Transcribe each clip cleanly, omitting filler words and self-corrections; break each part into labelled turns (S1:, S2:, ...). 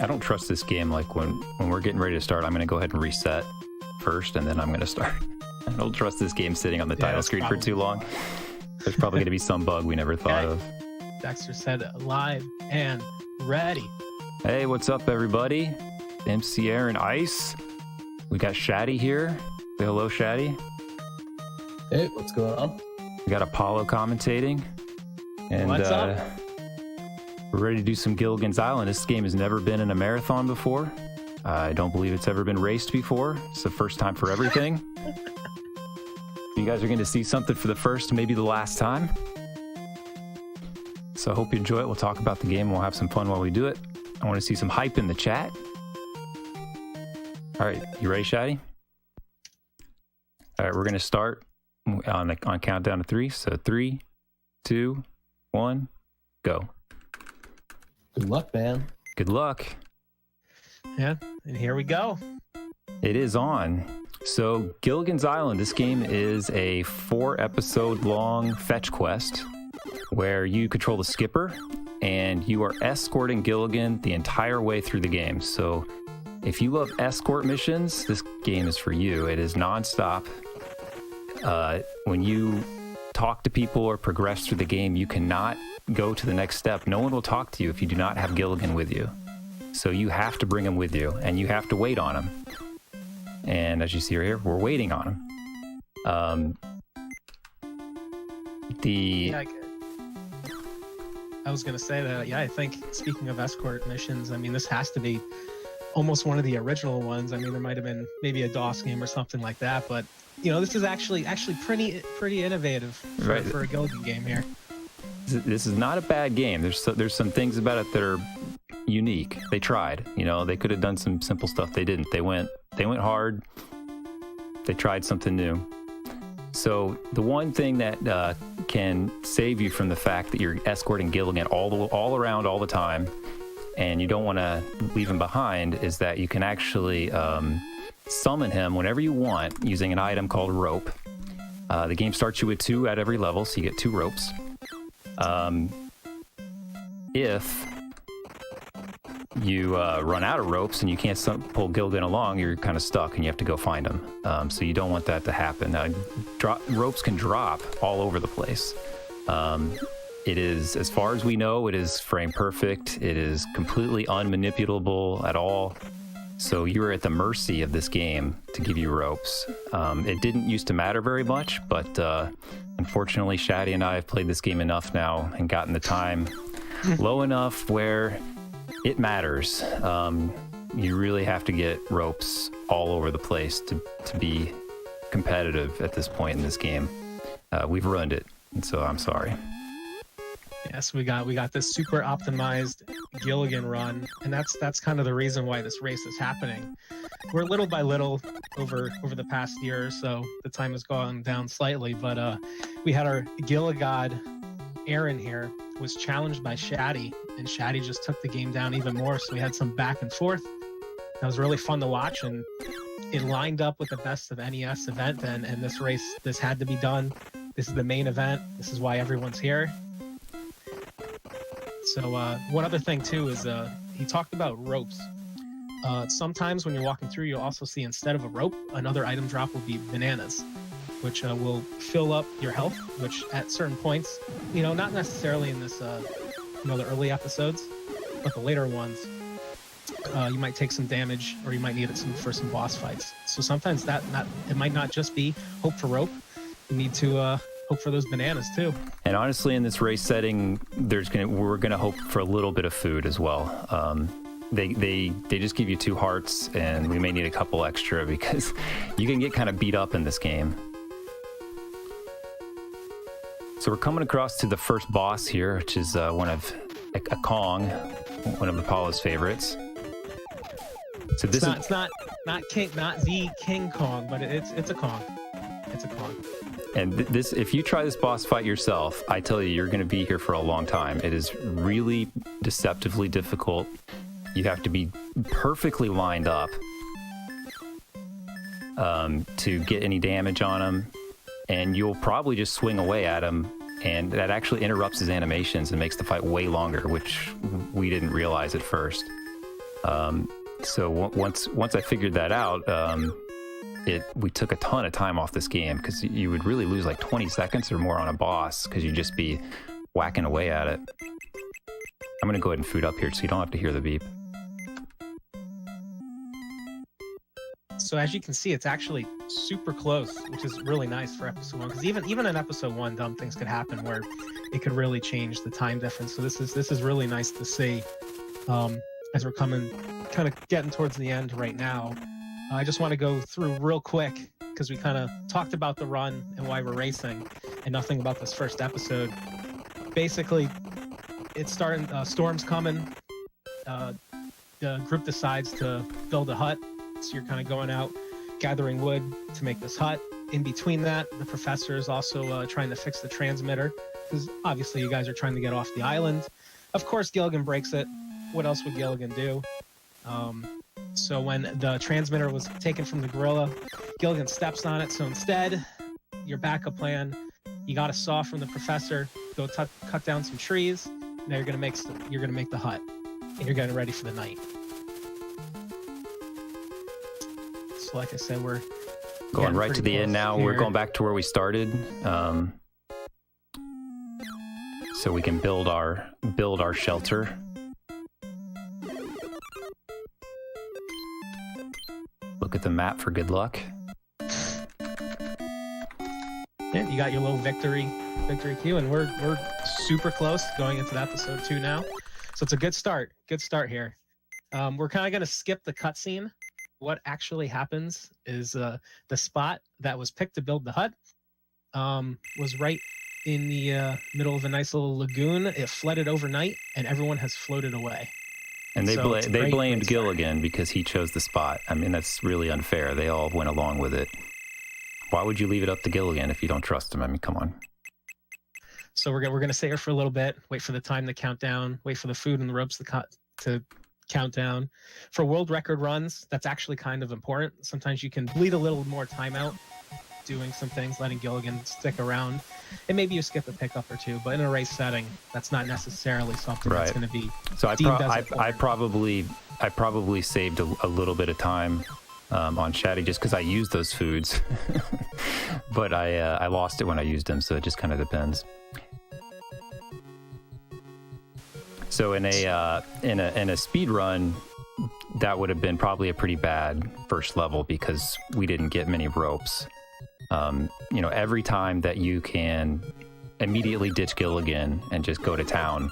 S1: I don't trust this game. Like when we're getting ready to start, I'm going to go ahead and reset first, and then I'm going to start. I don't trust this game sitting on the title screen for too long. There's probably going to be some bug we never thought of.
S2: Dexter said live and ready.
S1: Hey, what's up, everybody? MCAaronIce. We got Shatty here. Say hello, Shatty.
S3: Hey, what's going on?
S1: We got Apollo commentating. And
S2: what's up?
S1: We're ready to do some Gilligan's Island. This game has never been in a marathon before. I don't believe it's ever been raced before. It's the first time for everything. You guys are going to see something for the first, maybe the last time. So I hope you enjoy it. We'll talk about the game. We'll have some fun while we do it. I want to see some hype in the chat. All right, you ready, Shatty? All right, we're going to start on countdown to 3. So 3, 2, 1, go.
S3: Good luck, man.
S1: Good luck.
S2: Yeah, and here we go.
S1: It is on. So Gilligan's Island, this game is a 4-episode long fetch quest where you control the skipper and you are escorting Gilligan the entire way through the game. So if you love escort missions, this game is for you. It is nonstop. When you talk to people or progress through the game, you cannot go to the next step. No one will talk to you if you do not have Gilligan with you. So you have to bring him with you, and you have to wait on him. And as you see right here, we're waiting on him.
S2: I was going to say that, I think, speaking of escort missions, I mean, this has to be almost one of the original ones. I mean, there might have been maybe a DOS game or something like that, but, this is actually pretty innovative for a Gilligan game here.
S1: This is not a bad game. There's some things about it that are unique. They tried. They could have done some simple stuff. They didn't. They went hard. They tried something new. So the one thing that can save you from the fact that you're escorting Gilligan all around all the time, and you don't want to leave him behind, is that you can actually summon him whenever you want using an item called rope. The game starts you with 2 at every level, so you get 2 ropes. If you run out of ropes and you can't pull Gilligan along, you're kind of stuck and you have to go find him. So you don't want that to happen. Ropes can drop all over the place. It is, as far as we know, it is frame perfect. It is completely unmanipulable at all. So you're at the mercy of this game to give you ropes. It didn't used to matter very much, but unfortunately, Shatty and I have played this game enough now and gotten the time low enough where it matters. You really have to get ropes all over the place to be competitive at this point in this game. We've ruined it, and so I'm sorry.
S2: Yes, we got this super optimized Gilligan run, and that's kind of the reason why this race is happening. We're little by little over the past year or so. The time has gone down slightly, but we had our Gilligod Aaron here was challenged by Shatty, and Shatty just took the game down even more. So we had some back and forth. That was really fun to watch, and it lined up with the best of NES event. And this race, this had to be done. This is the main event. This is why everyone's here. So one other thing too is he talked about ropes. Sometimes when you're walking through, you'll also see instead of a rope, another item drop will be bananas, which will fill up your health, which at certain points, not necessarily in this, the early episodes, but the later ones, you might take some damage or you might need it for some boss fights. So sometimes it might not just be hope for rope. You need to hope for those bananas too.
S1: And honestly, in this race setting, we're gonna hope for a little bit of food as well. They just give you 2 hearts, and we may need a couple extra because you can get kind of beat up in this game. So we're coming across to the first boss here, which is one of a Kong, one of Apollo's favorites. So this
S2: it's not the King Kong, but it's a Kong. It's a Kong.
S1: And this, if you try this boss fight yourself, I tell you, you're going to be here for a long time. It is really deceptively difficult. You have to be perfectly lined up to get any damage on him, and you'll probably just swing away at him, and that actually interrupts his animations and makes the fight way longer, which we didn't realize at first. So once I figured that out, we took a ton of time off this game because you would really lose like 20 seconds or more on a boss because you'd just be whacking away at it. I'm gonna go ahead and food up here so you don't have to hear the beep.
S2: So as you can see, it's actually super close, which is really nice for episode 1. Because even in episode 1, dumb things could happen where it could really change the time difference. So this is really nice to see as we're kind of getting towards the end right now. I just want to go through real quick because we kind of talked about the run and why we're racing, and nothing about this first episode. Basically, it's starting. Storm's coming. The group decides to build a hut. So you're kind of going out, gathering wood to make this hut. In between that, the professor is also trying to fix the transmitter because obviously you guys are trying to get off the island. Of course, Gilligan breaks it. What else would Gilligan do? So when the transmitter was taken from the gorilla, Gilligan steps on it. So instead, your backup plan, you got a saw from the professor, go cut down some trees. Now you're gonna make the hut, and you're getting ready for the night. So like I said, we're
S1: going right to the end now. We're going back to where we started, so we can build our shelter. Look at the map for good luck.
S2: Yeah, you got your little victory cue, and we're super close going into episode 2 now. So it's a good start. Good start here. We're kind of going to skip the cutscene. What actually happens is the spot that was picked to build the hut was right in the middle of a nice little lagoon. It flooded overnight, and everyone has floated away.
S1: And they blamed Gilligan because he chose the spot. I mean, that's really unfair. They all went along with it. Why would you leave it up to Gilligan if you don't trust him? I mean, come on.
S2: So we're gonna stay here for a little bit, wait for the time to count down, wait for the food and the ropes to count down. For world record runs, that's actually kind of important. Sometimes you can bleed a little more time out doing some things, letting Gilligan stick around, and maybe you skip a pickup or two. But in a race setting, that's not necessarily something that's going to be.
S1: So I probably saved a little bit of time on Shatty just because I used those foods, but I lost it when I used them. So it just kind of depends. So in a speed run, that would have been probably a pretty bad first level because we didn't get many ropes. Every time that you can immediately ditch Gilligan and just go to town,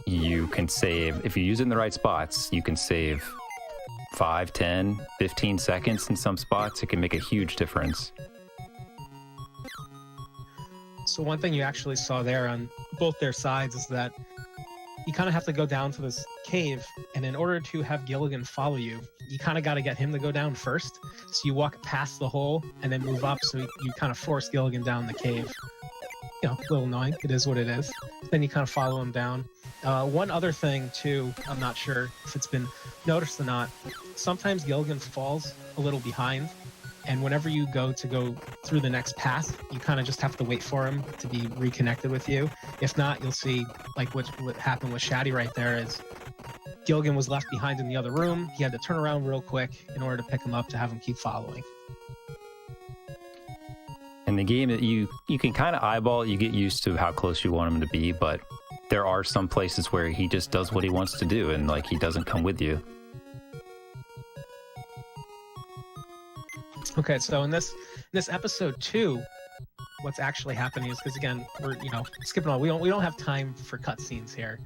S1: you can save, if you use it in the right spots, you can save 5, 10, 15 seconds in some spots. It can make a huge difference.
S2: So one thing you actually saw there on both their sides is that you kind of have to go down to this cave, and in order to have Gilligan follow you, you kind of got to get him to go down first. So you walk past the hole and then move up, so you kind of force Gilligan down the cave. A little annoying. It is what it is. Then you kind of follow him down. One other thing, too, I'm not sure if it's been noticed or not, sometimes Gilligan falls a little behind, and whenever you go through the next path, you kind of just have to wait for him to be reconnected with you. If not, you'll see, like what happened with Shatty right there is Gilligan was left behind in the other room. He had to turn around real quick in order to pick him up to have him keep following.
S1: In the game, you can kind of eyeball it. You get used to how close you want him to be, but there are some places where he just does what he wants to do, and he doesn't come with you.
S2: Okay, so in this episode 2, what's actually happening is, because again, we're skipping on. We don't have time for cutscenes here.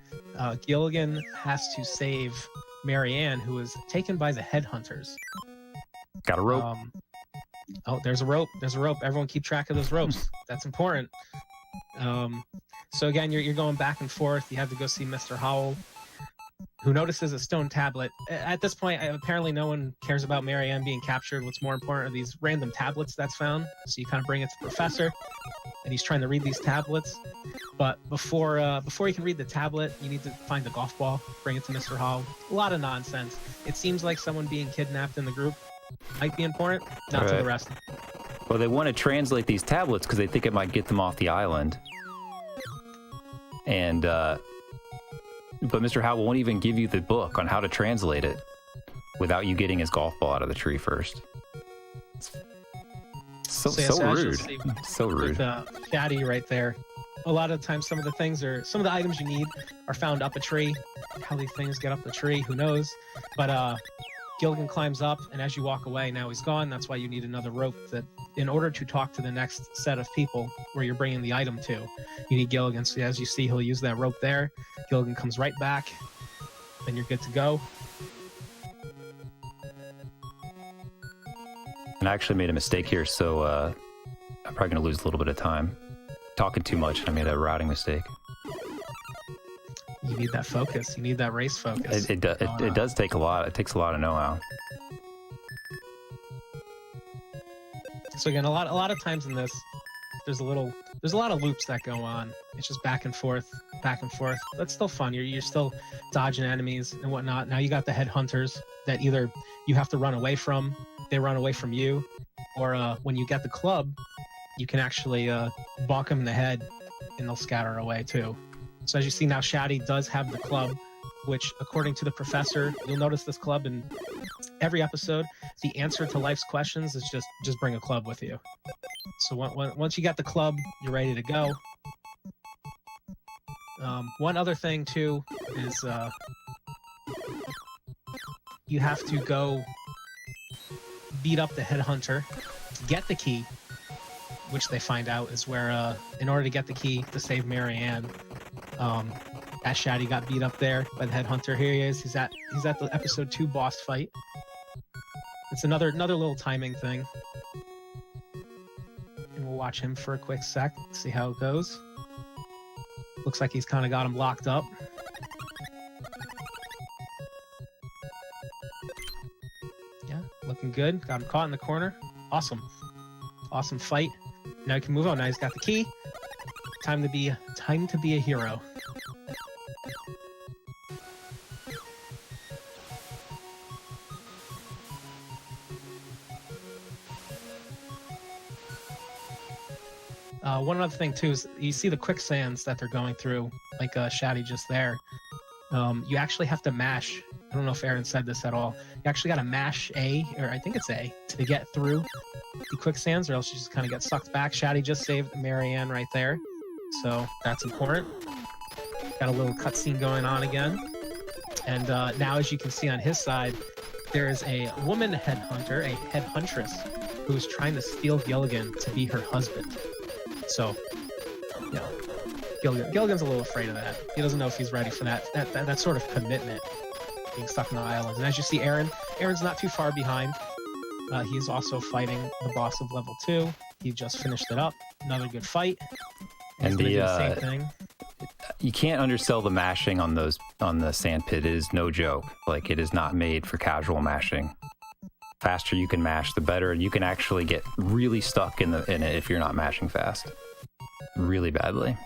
S2: Gilligan has to save Mary Ann, who is taken by the headhunters.
S1: Got a rope.
S2: Oh, there's a rope. Everyone keep track of those ropes. That's important. So again, you're going back and forth. You have to go see Mr. Howell, who notices a stone tablet. At this point, apparently no one cares about Mary Ann being captured. What's more important are these random tablets that's found. So you kind of bring it to the professor, and he's trying to read these tablets. But before you can read the tablet, you need to find the golf ball, bring it to Mr. Howell. A lot of nonsense. It seems like someone being kidnapped in the group might be important, not to the rest.
S1: Well, they want to translate these tablets because they think it might get them off the island. And Mr. Howell won't even give you the book on how to translate it without you getting his golf ball out of the tree first. So rude. So rude.
S2: With Shatty right there. A lot of times, some of the items you need are found up a tree. How these things get up the tree, who knows? But Gilligan climbs up, and as you walk away, now he's gone. That's why you need another rope that, in order to talk to the next set of people where you're bringing the item to, you need Gilligan. So as you see, he'll use that rope there. Gilligan comes right back, then you're good to go.
S1: And I actually made a mistake here, so I'm probably going to lose a little bit of time. Talking too much, and I made a routing mistake.
S2: You need that focus. You need that race focus.
S1: It does take a lot. It takes a lot of know-how.
S2: So again, a lot of times in this, there's a lot of loops that go on. It's just back and forth, back and forth. That's still fun. You're still dodging enemies and whatnot. Now you got the headhunters that either you have to run away from, they run away from you, or when you get the club, you can actually bonk them in the head and they'll scatter away too. So as you see now, Shatty does have the club, which according to the professor, you'll notice this club in every episode. The answer to life's questions is just bring a club with you. So once you got the club, you're ready to go. One other thing too is you have to go beat up the headhunter, get the key, which they find out is where, in order to get the key to save Marianne, as Shatty got beat up there by the headhunter. Here he is. He's at the episode 2 boss fight. It's another little timing thing. And we'll watch him for a quick sec, see how it goes. Looks like he's kind of got him locked up. Yeah, looking good. Got him caught in the corner. Awesome. Awesome fight. Now he can move on. Now he's got the key. Time to be a hero. One other thing too is you see the quicksands that they're going through, like Shatty just there. You actually have to mash. I don't know if Aaron said this at all. You actually got to mash A, or I think it's A, to get through the quicksands, or else you just kind of get sucked back. Shatty just saved Marianne right there, so that's important. Got a little cutscene going on again, and now as you can see on his side, there is a woman headhunter, a headhuntress, who's trying to steal Gilligan to be her husband. So, you know, Gilligan's a little afraid of that. He doesn't know if he's ready for that sort of commitment, being stuck on the island. And as you see, Aaron's not too far behind. He is also fighting the boss of level 2. He just finished it up. Another good fight.
S1: And
S2: the same thing.
S1: You can't undersell the mashing on the sand pit. It is no joke. Like, it is not made for casual mashing. Faster you can mash, the better, and you can actually get really stuck in it if you're not mashing fast, really badly.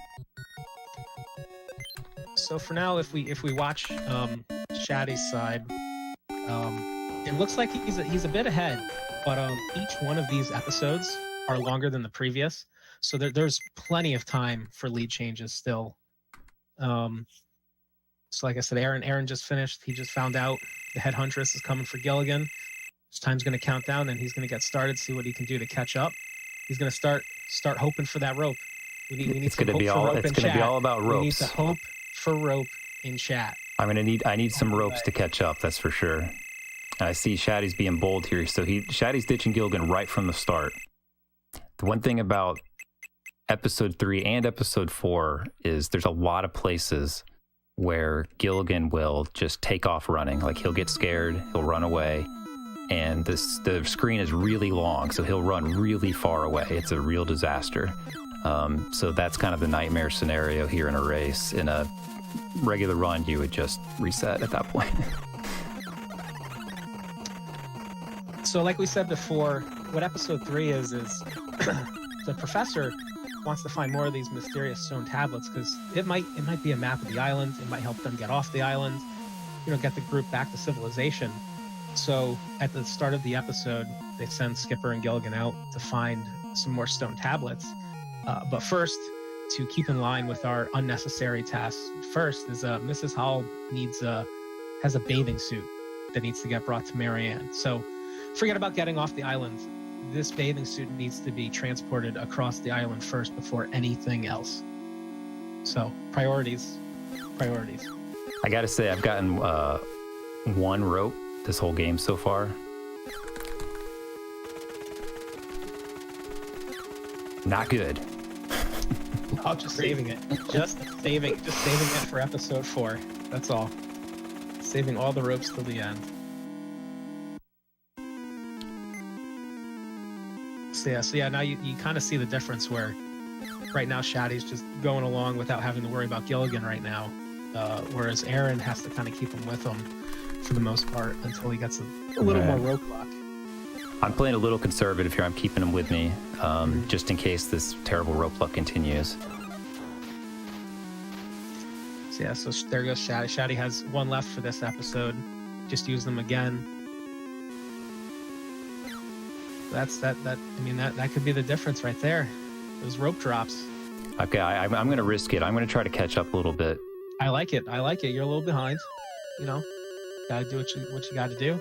S2: So for now, if we watch Shatty's side, it looks like he's a bit ahead, but each one of these episodes are longer than the previous, so there's plenty of time for lead changes still. So like I said, Aaron just finished. He just found out the headhuntress is coming for Gilligan. His time's going to count down, and he's going to get started, see what he can do to catch up. He's going to start hoping for that rope. We need
S1: it's going to be all about ropes.
S2: We need to hope for rope in chat.
S1: I need some ropes to catch up, that's for sure. And I see Shatty's being bold here, so Shatty's ditching Gilligan right from the start. The one thing about episode 3 and episode 4 is there's a lot of places where Gilligan will just take off running. Like, he'll get scared, he'll run away. And the screen is really long, so he'll run really far away. It's a real disaster. So that's kind of the nightmare scenario here in a race. In a regular run, you would just reset at that point.
S2: So like we said before, what episode 3 is the professor wants to find more of these mysterious stone tablets, because it might be a map of the island. It might help them get off the island, get the group back to civilization. So at the start of the episode, they send Skipper and Gilligan out to find some more stone tablets. But first, to keep in line with our unnecessary tasks. First is Mrs. Howell has a bathing suit that needs to get brought to Marianne. So forget about getting off the island. This bathing suit needs to be transported across the island first before anything else. So priorities.
S1: I gotta say, I've gotten one rope this whole game so far. Not good.
S2: Oh, just saving it. Just saving it for episode 4. That's all. Saving all the ropes till the end. So yeah, now you kind of see the difference where right now Shatty's just going along without having to worry about Gilligan right now, whereas Aaron has to kind of keep him with him for the most part until he gets a little more rope luck.
S1: I'm playing a little conservative here. I'm keeping him with me, just in case this terrible rope luck continues.
S2: So yeah, so there goes Shatty. Shatty has one left for this episode. Just use them again. That's that. I mean, that could be the difference right there. Those rope drops.
S1: Okay, I'm going to risk it. I'm going to try to catch up a little bit.
S2: I like it. You're a little behind. You know, gotta do what you got to do.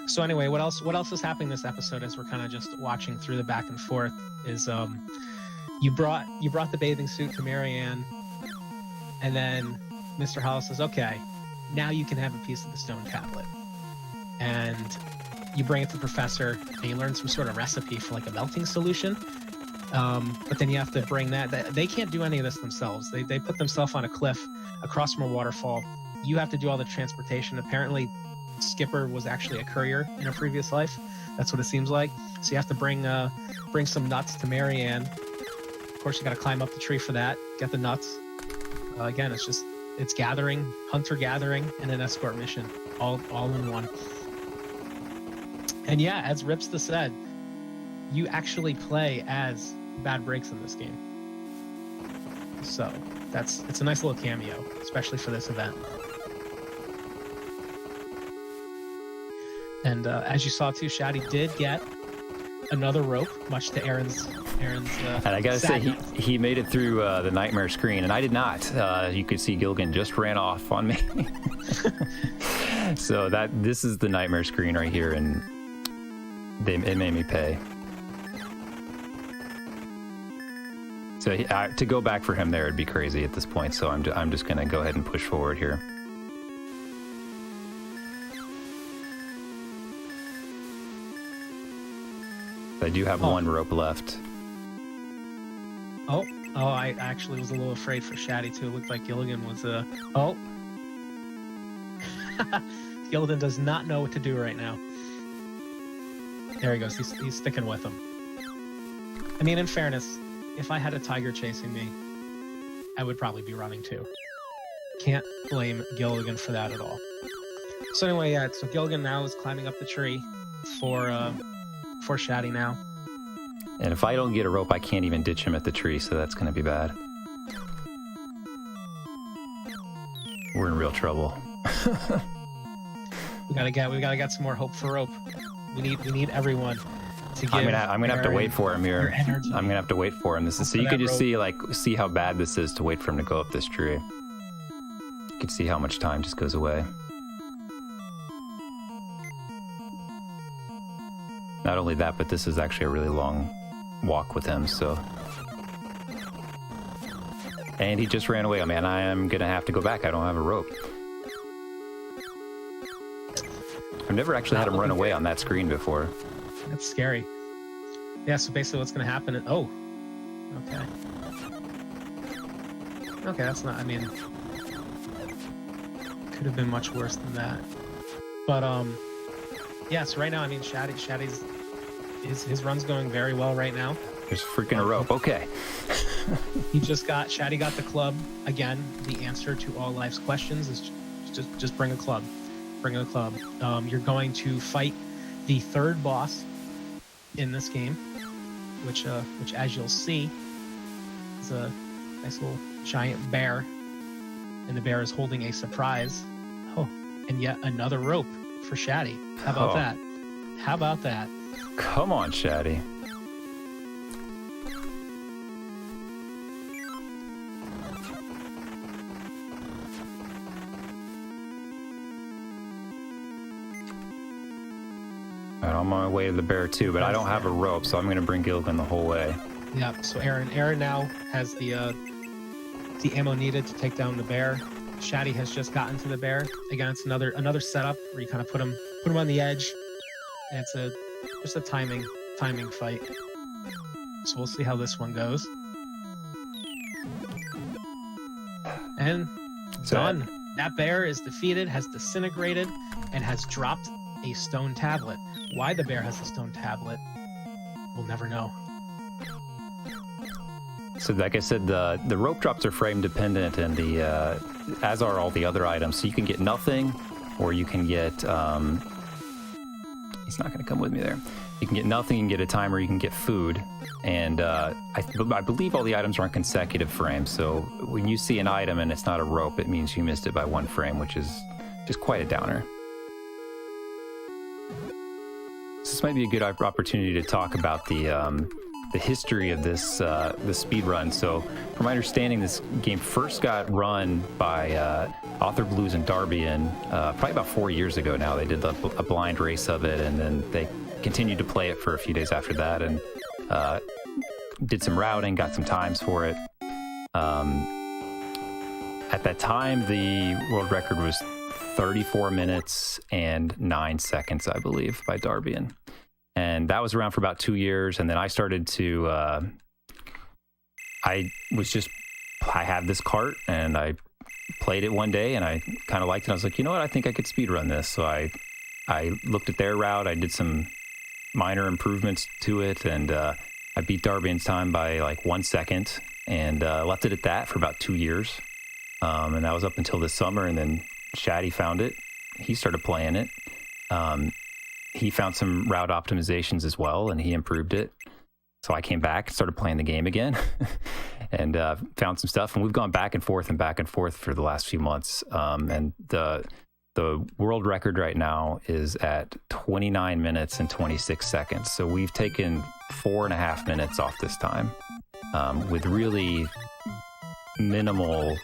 S2: So anyway, what else is happening this episode as we're kind of just watching through the back and forth is you brought the bathing suit to Marianne, and then Mr. Howell says, okay, now you can have a piece of the stone tablet. And you bring it to the professor, and you learn some sort of recipe for like a melting solution. But then you have to bring that. They can't do any of this themselves. They put themselves on a cliff across from a waterfall. You have to do all the transportation. Apparently, Skipper was actually a courier in a previous life. That's what it seems like. So you have to bring some nuts to Marianne. Of course, you got to climb up the tree for that. Get the nuts. Again, it's gathering, hunter gathering, and an escort mission, all in one. And yeah, as Ripsta said, you actually play as Bad Breaks in this game. So it's a nice little cameo, especially for this event. And as you saw too, Shatty did get another rope, much to Aaron's. And
S1: I gotta say, he made it through the nightmare screen, and I did not. You could see Gilligan just ran off on me. So this is the nightmare screen right here, and it made me pay. So to go back for him there would be crazy at this point. So I'm just gonna go ahead and push forward here. I do have one rope left.
S2: Oh, I actually was a little afraid for Shatty too. It looked like Gilligan was oh. Gilligan does not know what to do right now. There he goes. He's sticking with him. I mean, in fairness, if I had a tiger chasing me, I would probably be running too. Can't blame Gilligan for that at all. So anyway, yeah. So Gilligan now is climbing up the tree for Shatty now.
S1: And if I don't get a rope, I can't even ditch him at the tree, so that's going to be bad. We're in real trouble.
S2: we gotta get some more hope for rope. We need everyone to give.
S1: I'm gonna have to wait for him here. I'm gonna have to wait for him. This is so you can just see how bad this is to wait for him to go up this tree. You can see how much time just goes away. Not only that, but this is actually a really long walk with him, so. And he just ran away. I mean, I am gonna have to go back. I don't have a rope. I've never actually had him run away on that screen before.
S2: That's scary. Yeah, so basically what's gonna happen is, oh, okay. Okay, that's not, I mean, could have been much worse than that. But, yeah, so right now, I mean, Shatty's his run's going very well right now.
S1: There's freaking a rope. Okay.
S2: Shatty got the club. Again, the answer to all life's questions is just bring a club. Bring a club. You're going to fight the third boss in this game, which as you'll see is a nice little giant bear, and the bear is holding a surprise. Oh, and yet another rope for Shatty. How about that? How about that?
S1: Come on, Shatty. Alright, I'm on my way to the bear too, but I don't have a rope, so I'm going to bring Gilligan the whole way.
S2: Yeah, so Aaron now has the ammo needed to take down the bear. Shatty has just gotten to the bear. Again, it's another setup where you kind of put him on the edge, and it's just a timing fight. So we'll see how this one goes. And done. That bear is defeated, has disintegrated, and has dropped a stone tablet. Why the bear has a stone tablet, we'll never know.
S1: So like I said, the rope drops are frame dependent, and as are all the other items. So you can get nothing, or you can get he's not going to come with me there. You can get nothing, you can get a timer, you can get food, and I believe all the items are on consecutive frames. So when you see an item and it's not a rope, it means you missed it by one frame, which is just quite a downer. So this might be a good opportunity to talk about the history of this the speed run. So from my understanding, this game first got run by Author Blues and Darbian probably about 4 years ago now. They did a blind race of it, and then they continued to play it for a few days after that, and did some routing, got some times for it. At that time, the world record was 34 minutes and 9 seconds, I believe, by Darbian. And that was around for about 2 years. And then I started to, I had this cart and I played it one day and I kind of liked it. I was like, you know what? I think I could speedrun this. So I looked at their route. I did some minor improvements to it, and I beat Darbian's time by like 1 second, and left it at that for about 2 years. And that was up until this summer. And then Shatty found it. He started playing it. He found some route optimizations as well, and he improved it. So I came back, started playing the game again, and found some stuff. And we've gone back and forth for the last few months. And the world record right now is at 29 minutes and 26 seconds. So we've taken 4.5 minutes off this time, with really minimal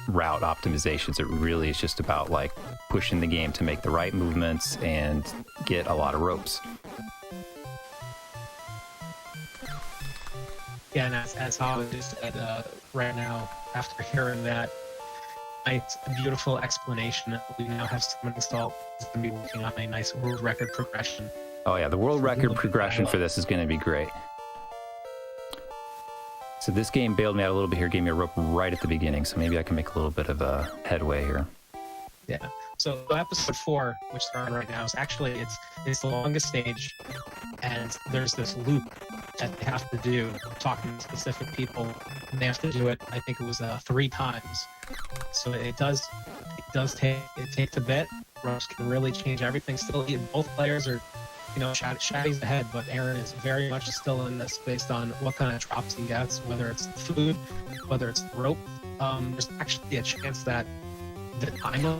S1: route optimizations. It really is just about like pushing the game to make the right movements and get a lot of ropes.
S2: Yeah, and as Holly just said, right now, after hearing that, it's a beautiful explanation that we now have someone installed who's going to be working on a nice world record progression.
S1: Oh yeah, the world record progression for this is going to be great. So this game bailed me out a little bit here, gave me a rope right at the beginning, so maybe I can make a little bit of a headway here.
S2: Yeah. So episode 4, which they're on right now, is actually it's the longest stage, and there's this loop that they have to do, talking to specific people, and they have to do it. I think it was 3 times. So it takes a bit. Ropes can really change everything. Still, both players are, Shatty's ahead, but Aaron is very much still in this based on what kind of drops he gets, whether it's the food, whether it's the rope. There's actually a chance that the timer,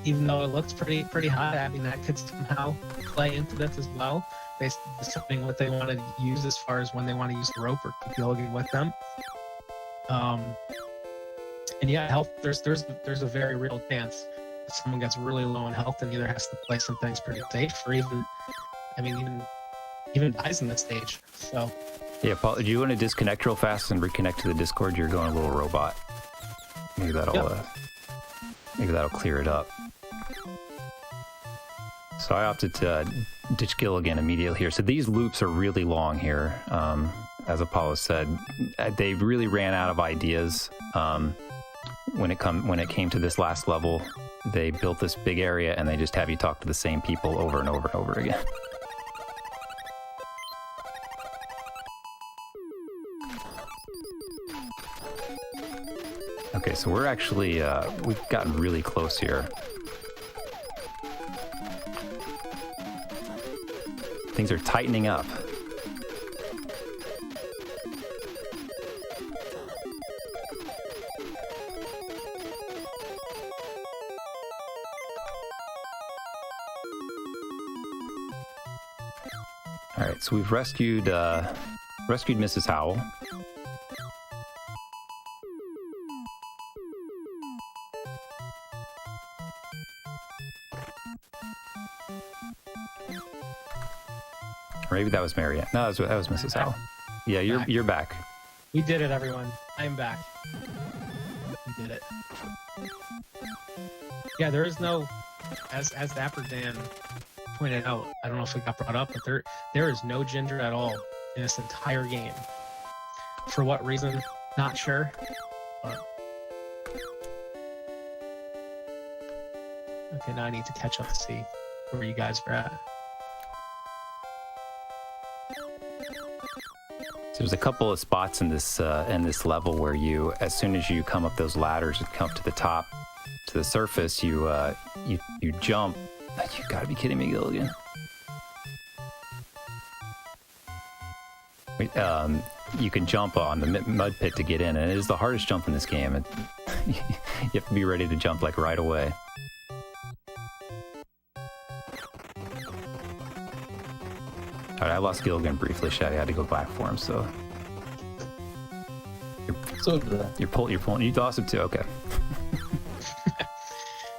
S2: even though it looks pretty high, I mean, that could somehow play into this as well, based on something what they want to use as far as when they want to use the rope or keep Gilligan with them. And yeah, health, there's a very real chance if someone gets really low on health and either has to play some things pretty safe, or even dies in this stage. So
S1: yeah, Paul, do you want to disconnect real fast and reconnect to the Discord? You're going a little robot. Maybe that'll clear it up. So I opted to ditch Gilligan immediately here. So these loops are really long here. As Apollo said, they really ran out of ideas when it came to this last level. They built this big area and they just have you talk to the same people over and over and over again. Okay, so we're actually, we've gotten really close here. Things are tightening up. All right, So we've rescued Mrs. Howell. Or maybe that was Marianne. No, that was Mrs. Howell. Yeah, you're back.
S2: We did it, everyone. I'm back. We did it. Yeah, there is no, as Dapper Dan pointed out, I don't know if it got brought up, but there is no ginger at all in this entire game. For what reason? Not sure. But... Okay, now I need to catch up to see where you guys are at.
S1: So there's a couple of spots in this level where you, as soon as you come up those ladders and come up to the top, to the surface, you jump. You gotta be kidding me, Gilligan. You can jump on the mud pit to get in, and it is the hardest jump in this game. You have to be ready to jump like right away. All right, I lost Gilligan briefly. Shatty had to go back for him, so.
S3: So did I.
S1: You're pulling. You lost him too. Okay.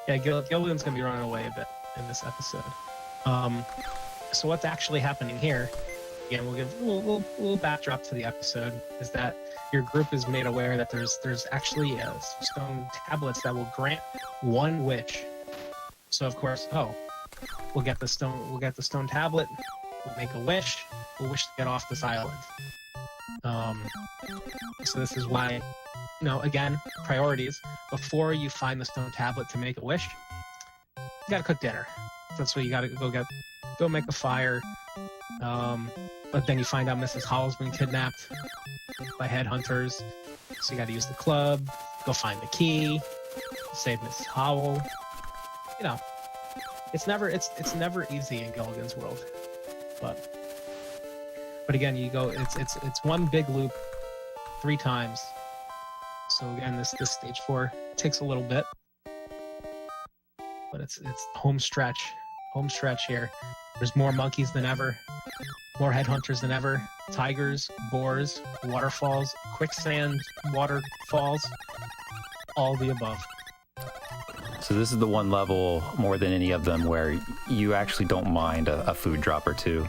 S2: Yeah, Gilligan's gonna be running away a bit in this episode. So what's actually happening here? Again, we'll give a little backdrop to the episode. Is that your group is made aware that there's actually stone tablets that will grant one wish. So of course, we'll get the stone tablet. We'll make a wish. We'll wish to get off this island. So this is why, again, priorities. Before you find the stone tablet to make a wish, you gotta cook dinner. That's what you gotta go make a fire. But then you find out Mrs. Howell's been kidnapped by headhunters. So you gotta use the club, go find the key, save Mrs. Howell. It's never easy in Gilligan's world. But again, you go. It's one big loop, 3 times. So again, this stage 4 takes a little bit, but it's home stretch here. There's more monkeys than ever, more headhunters than ever, tigers, boars, waterfalls, quicksand waterfalls, all the above.
S1: So this is the one level more than any of them where you actually don't mind a food drop or two.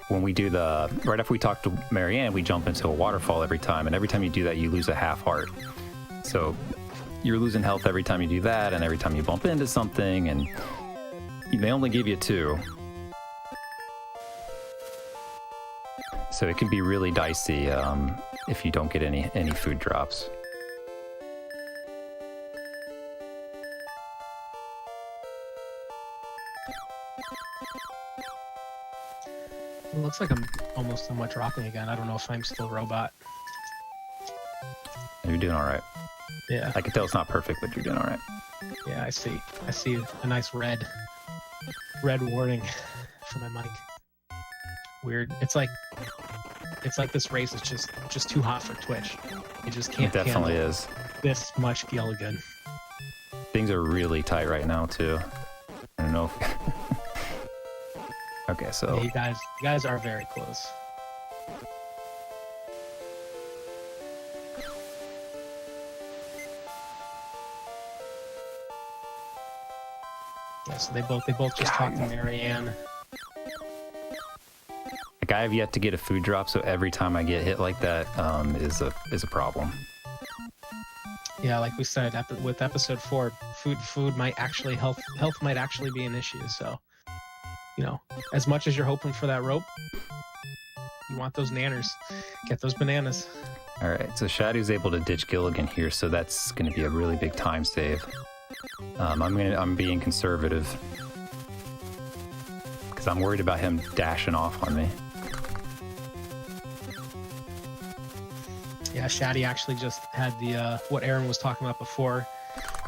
S1: When we do right after we talk to Marianne, we jump into a waterfall every time, and every time you do that, you lose a half heart. So you're losing health every time you do that, and every time you bump into something, and they only give you 2. So it can be really dicey if you don't get any food drops.
S2: It looks like I'm almost somewhat dropping again. I don't know if I'm still robot.
S1: You're doing all right.
S2: Yeah.
S1: I can tell it's not perfect, but you're doing all right.
S2: Yeah, I see a nice red warning for my mic. Weird. It's like this race is just too hot for Twitch. You just can't.
S1: It definitely
S2: handle
S1: is.
S2: This much Gilligan.
S1: Things are really tight right now too. I don't know. Okay, so
S2: yeah, you guys are very close. Yeah, so they both just talked to Marianne.
S1: Like, I have yet to get a food drop, so every time I get hit like that is a problem.
S2: Yeah, like we said, with episode 4, food might actually health might actually be an issue. So, as much as you're hoping for that rope, you want those nanners. Get those bananas.
S1: All right, so Shatty's able to ditch Gilligan here, so that's going to be a really big time save. I'm being conservative because I'm worried about him dashing off on me.
S2: Yeah, Shatty actually just had the what Aaron was talking about before.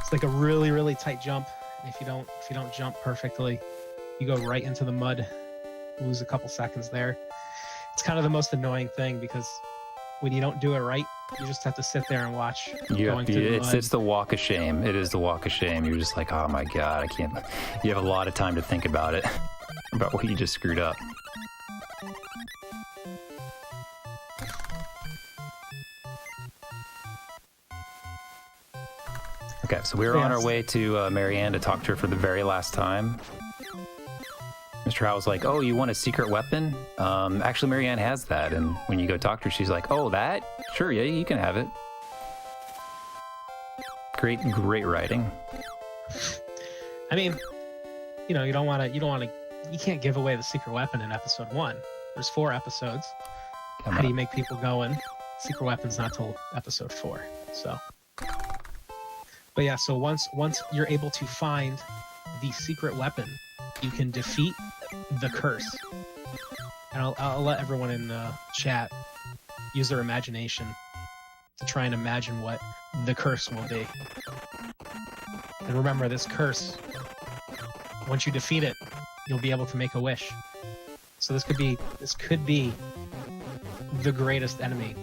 S2: It's like a really, really tight jump. And if you don't jump perfectly, you go right into the mud, lose a couple seconds there. It's kind of the most annoying thing because when you don't do it right, you just have to sit there and watch.
S1: It's the walk of shame. It is the walk of shame. You're just like, oh my god, I can't. You have a lot of time to think about it. about what you just screwed up. Okay, so we were on our way to Marianne to talk to her for the very last time. Mr. Howell's like, oh, you want a secret weapon? Actually, Marianne has that. And when you go talk to her, she's like, oh, that? Sure, yeah, you can have it. Great writing.
S2: I mean, you can't give away the secret weapon in episode 1. There's 4 episodes. How do you make people going? Secret weapon's not till episode 4. So, but yeah, so once you're able to find the secret weapon, you can defeat the curse. And I'll let everyone in the chat use their imagination to try and imagine what the curse will be. And remember, this curse, once you defeat it, you'll be able to make a wish. So this could be the greatest enemy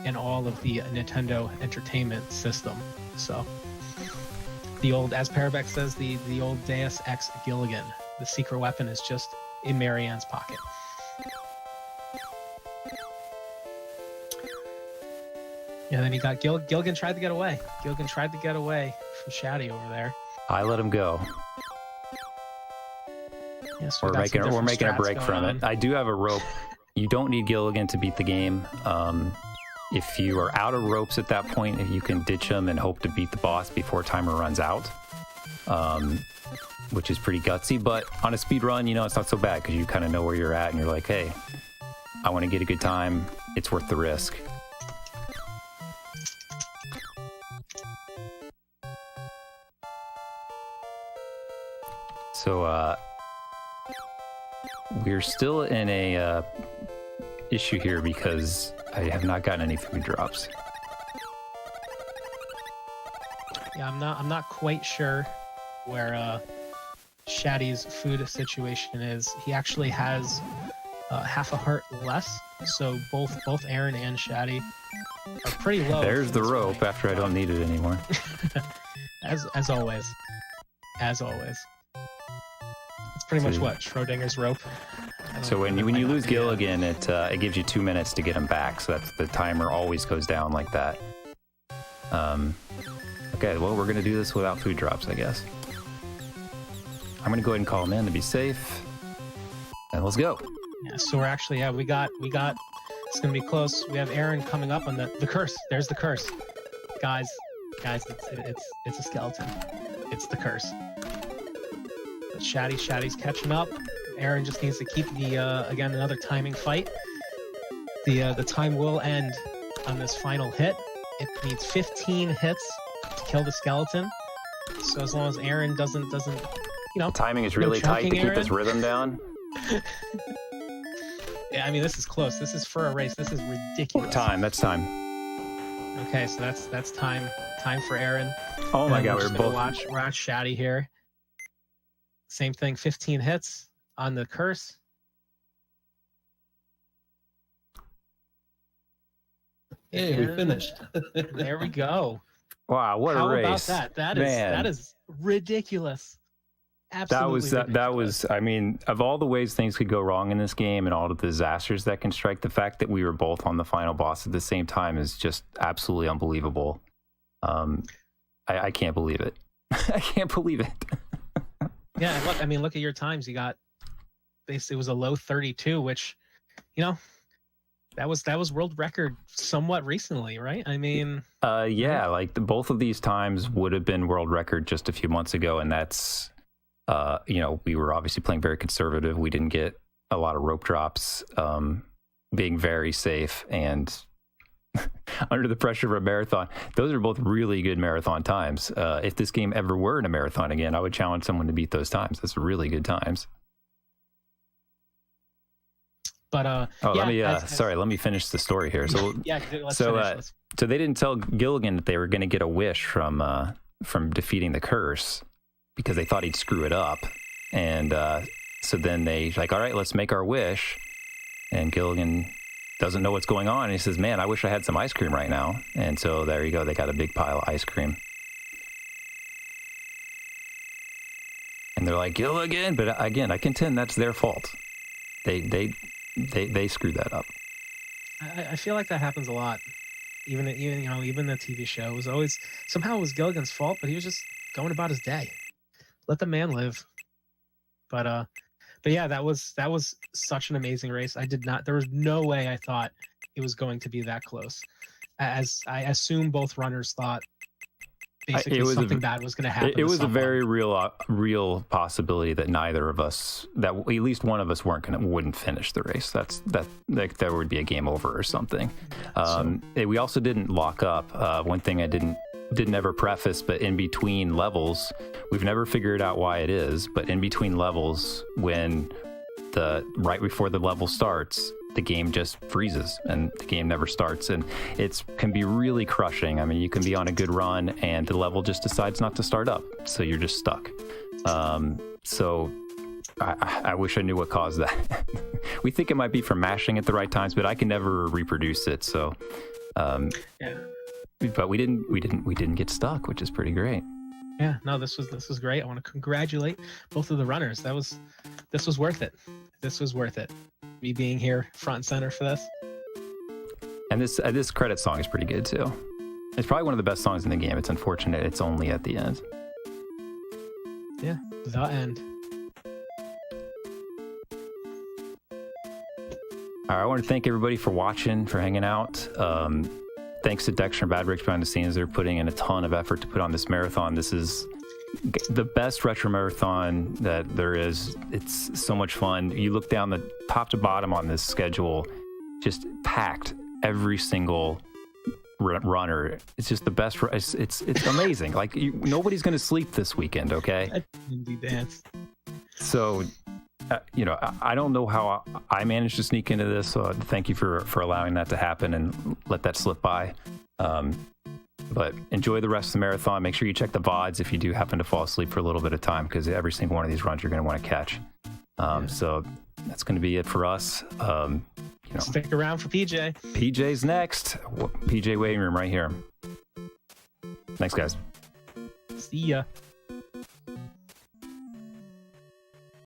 S2: in all of the Nintendo Entertainment System. So the old, as Parabeck says, the old Deus Ex Gilligan. The secret weapon is just in Marianne's pocket. And then you got Gilligan tried to get away. Gilligan tried to get away from Shatty over there.
S1: I let him go.
S2: Yes,
S1: we're making a break from it. I do have a rope. You don't need Gilligan to beat the game. If you are out of ropes at that point, you can ditch them and hope to beat the boss before timer runs out, which is pretty gutsy. But on a speed run, it's not so bad because you kind of know where you're at and you're like, hey, I want to get a good time. It's worth the risk. So we're still in a issue here because I have not gotten any food drops.
S2: Yeah, I'm not quite sure where Shatty's food situation is. He actually has half a heart less, so both Aaron and Shatty are pretty low.
S1: There's the rope point. After I don't need it anymore.
S2: as always. It's pretty much what Schrodinger's rope.
S1: So when you lose Gilligan, it gives you 2 minutes to get him back. So that's the timer always goes down like that. Okay, well we're gonna do this without food drops, I guess. I'm gonna go ahead and call him in to be safe, and let's go.
S2: Yeah, so we're actually we got. It's gonna be close. We have Aaron coming up on the curse. There's the curse, guys. It's a skeleton. It's the curse. But Shatty's catching up. Aaron just needs to keep the again another timing fight. The time will end on this final hit. It needs 15 hits to kill the skeleton. So as long as Aaron doesn't
S1: timing is really tight to keep this rhythm down.
S2: Yeah, I mean this is close. This is for a race. This is ridiculous.
S1: That's time.
S2: Okay, so that's time for Aaron.
S1: Oh my God, we're both
S2: watch Shatty here. Same thing, 15 hits on the curse.
S3: Hey, we finished.
S2: There we go.
S1: Wow, what a race!
S2: How about that? That is ridiculous. Absolutely.
S1: That was. I mean, of all the ways things could go wrong in this game and all the disasters that can strike, the fact that we were both on the final boss at the same time is just absolutely unbelievable. I can't believe it. I can't believe it.
S2: Yeah, look at your times. You got basically it was a low 32, which, that was world record somewhat recently, right? I mean,
S1: yeah, like both of these times would have been world record just a few months ago, and that's, we were obviously playing very conservative. We didn't get a lot of rope drops, being very safe and under the pressure of a marathon. Those are both really good marathon times. If this game ever were in a marathon again, I would challenge someone to beat those times. That's really good times. But let me finish the story here. So so they didn't tell Gilligan that they were going to get a wish from defeating the curse because they thought he'd screw it up, and so then they all right, let's make our wish, and Gilligan doesn't know what's going on, and he says, man, I wish I had some ice cream right now. And so there you go, they got a big pile of ice cream. and they're like Gilligan, but again, I contend that's their fault. They screwed that up.
S2: I feel like that happens a lot. Even the TV show was always somehow it was Gilligan's fault, but he was just going about his day. Let the man live. But yeah, that was such an amazing race. There was no way I thought it was going to be that close. As I assume both runners thought basically something bad was going to happen.
S1: It was a very real possibility that neither of us, that at least one of us wouldn't finish the race. That there would be a game over or something. We also didn't lock up. One thing I didn't ever preface, but in between levels, we've never figured out why it is, but in between levels, right before the level starts, the game just freezes and the game never starts, and it can be really crushing. I mean, you can be on a good run and the level just decides not to start up, so you're just stuck. So I wish I knew what caused that. We think it might be from mashing at the right times, but I can never reproduce it. So,
S2: yeah.
S1: But we didn't get stuck, which is pretty great.
S2: Yeah, no, this was great. I want to congratulate both of the runners. This was worth it. This was worth it. Me being here front and center for this.
S1: And this credit song is pretty good too. It's probably one of the best songs in the game. It's unfortunate it's only at the end.
S2: Yeah, the end.
S1: All right, I want to thank everybody for watching, for hanging out. Thanks to Dexter and Bad Bricks behind the scenes. They're putting in a ton of effort to put on this marathon. This is the best retro marathon that there is. It's so much fun. You look down the top to bottom on this schedule, just packed every single runner. It's just the best. It's amazing. Like nobody's going to sleep this weekend. Okay.
S2: Dance.
S1: So, I don't know how I managed to sneak into this. So thank you for allowing that to happen and let that slip by. But enjoy the rest of the marathon. Make sure you check the VODs if you do happen to fall asleep for a little bit of time, because every single one of these runs you're going to want to catch. So that's going to be it for us.
S2: Stick around for PJ.
S1: PJ's next. PJ waiting room right here. Thanks, guys.
S2: See ya.